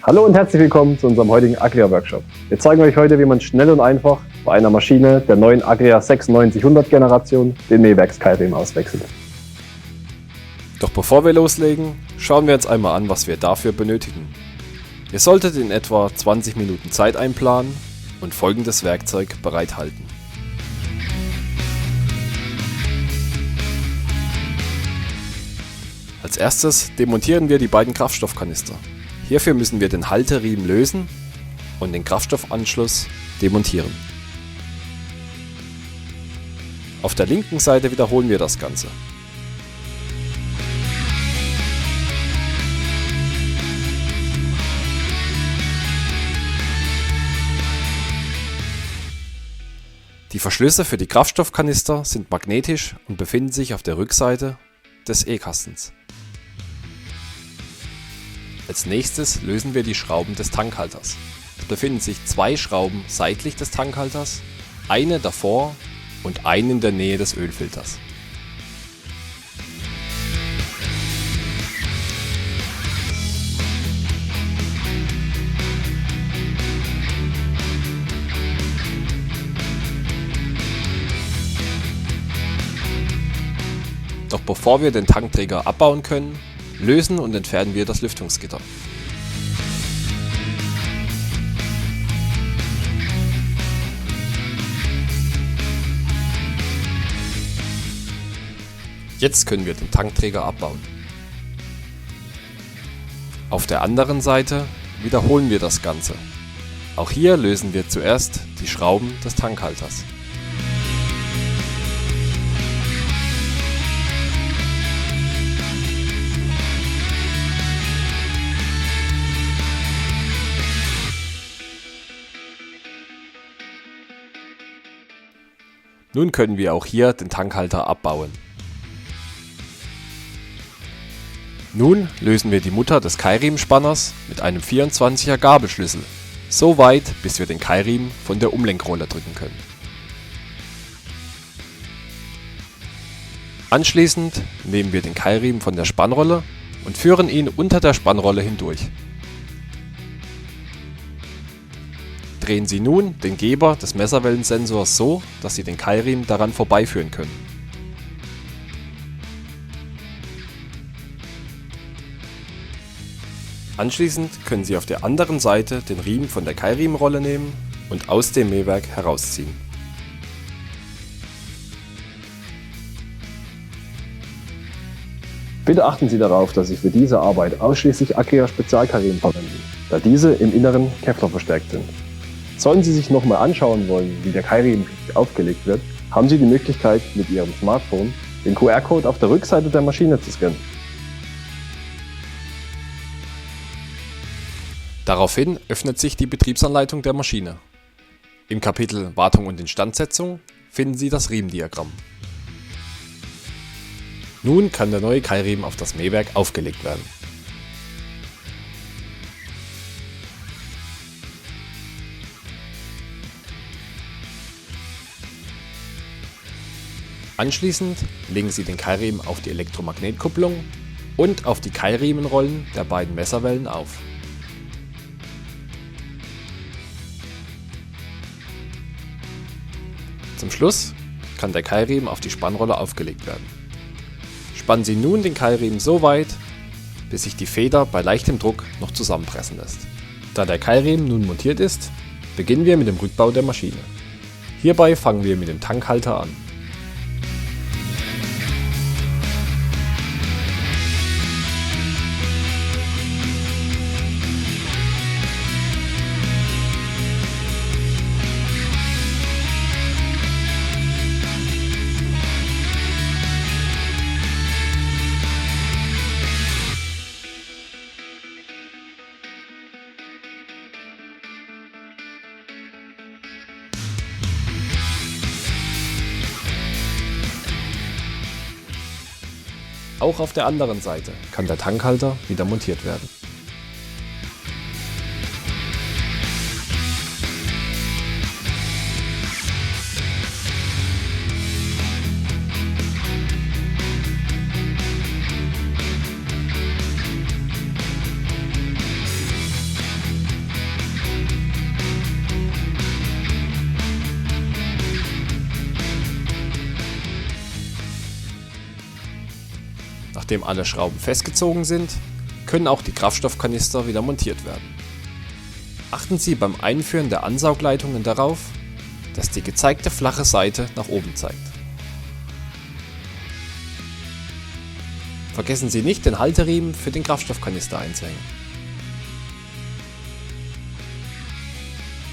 Hallo und herzlich willkommen zu unserem heutigen Agria-Workshop. Wir zeigen euch heute, wie man schnell und einfach bei einer Maschine der neuen Agria 9600 Generation den Mähwerks-Keilriemen auswechselt. Doch bevor wir loslegen, schauen wir uns einmal an, was wir dafür benötigen. Ihr solltet in etwa 20 Minuten Zeit einplanen und folgendes Werkzeug bereithalten. Als erstes demontieren wir die beiden Kraftstoffkanister. Hierfür müssen wir den Halteriemen lösen und den Kraftstoffanschluss demontieren. Auf der linken Seite wiederholen wir das Ganze. Die Verschlüsse für die Kraftstoffkanister sind magnetisch und befinden sich auf der Rückseite des E-Kastens. Als nächstes lösen wir die Schrauben des Tankhalters. Es befinden sich zwei Schrauben seitlich des Tankhalters, eine davor und eine in der Nähe des Ölfilters. Doch bevor wir den Tankträger abbauen können, lösen und entfernen wir das Lüftungsgitter. Jetzt können wir den Tankträger abbauen. Auf der anderen Seite wiederholen wir das Ganze. Auch hier lösen wir zuerst die Schrauben des Tankhalters. Nun können wir auch hier den Tankhalter abbauen. Nun lösen wir die Mutter des Keilriemenspanners mit einem 24er Gabelschlüssel, so weit, bis wir den Keilriemen von der Umlenkrolle drücken können. Anschließend nehmen wir den Keilriemen von der Spannrolle und führen ihn unter der Spannrolle hindurch. Drehen Sie nun den Geber des Messerwellensensors so, dass Sie den Keilriemen daran vorbeiführen können. Anschließend können Sie auf der anderen Seite den Riemen von der Keilriemenrolle nehmen und aus dem Mähwerk herausziehen. Bitte achten Sie darauf, dass Sie für diese Arbeit ausschließlich Agria Spezialkeilriemen verwenden, da diese im Inneren Kevlar verstärkt sind. Sollten Sie sich nochmal anschauen wollen, wie der Keilriemen richtig aufgelegt wird, haben Sie die Möglichkeit, mit Ihrem Smartphone den QR-Code auf der Rückseite der Maschine zu scannen. Daraufhin öffnet sich die Betriebsanleitung der Maschine. Im Kapitel Wartung und Instandsetzung finden Sie das Riemendiagramm. Nun kann der neue Keilriemen auf das Mähwerk aufgelegt werden. Anschließend legen Sie den Keilriemen auf die Elektromagnetkupplung und auf die Keilriemenrollen der beiden Messerwellen auf. Zum Schluss kann der Keilriemen auf die Spannrolle aufgelegt werden. Spannen Sie nun den Keilriemen so weit, bis sich die Feder bei leichtem Druck noch zusammenpressen lässt. Da der Keilriemen nun montiert ist, beginnen wir mit dem Rückbau der Maschine. Hierbei fangen wir mit dem Tankhalter an. Auch auf der anderen Seite kann der Tankhalter wieder montiert werden. Nachdem alle Schrauben festgezogen sind, können auch die Kraftstoffkanister wieder montiert werden. Achten Sie beim Einführen der Ansaugleitungen darauf, dass die gezeigte flache Seite nach oben zeigt. Vergessen Sie nicht, den Halteriemen für den Kraftstoffkanister einzuhängen.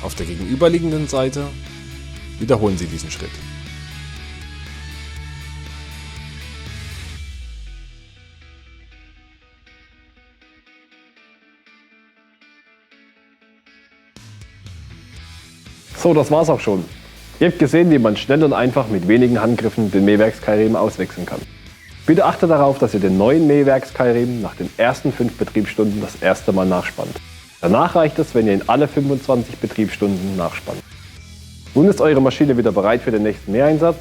Auf der gegenüberliegenden Seite wiederholen Sie diesen Schritt. So, das war's auch schon. Ihr habt gesehen, wie man schnell und einfach mit wenigen Handgriffen den Mähwerks-Keilriemen auswechseln kann. Bitte achtet darauf, dass ihr den neuen Mähwerks-Keilriemen nach den ersten 5 Betriebsstunden das erste Mal nachspannt. Danach reicht es, wenn ihr ihn alle 25 Betriebsstunden nachspannt. Nun ist eure Maschine wieder bereit für den nächsten Mehreinsatz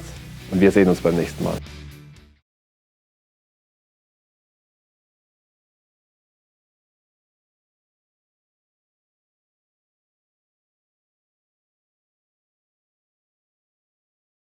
und wir sehen uns beim nächsten Mal.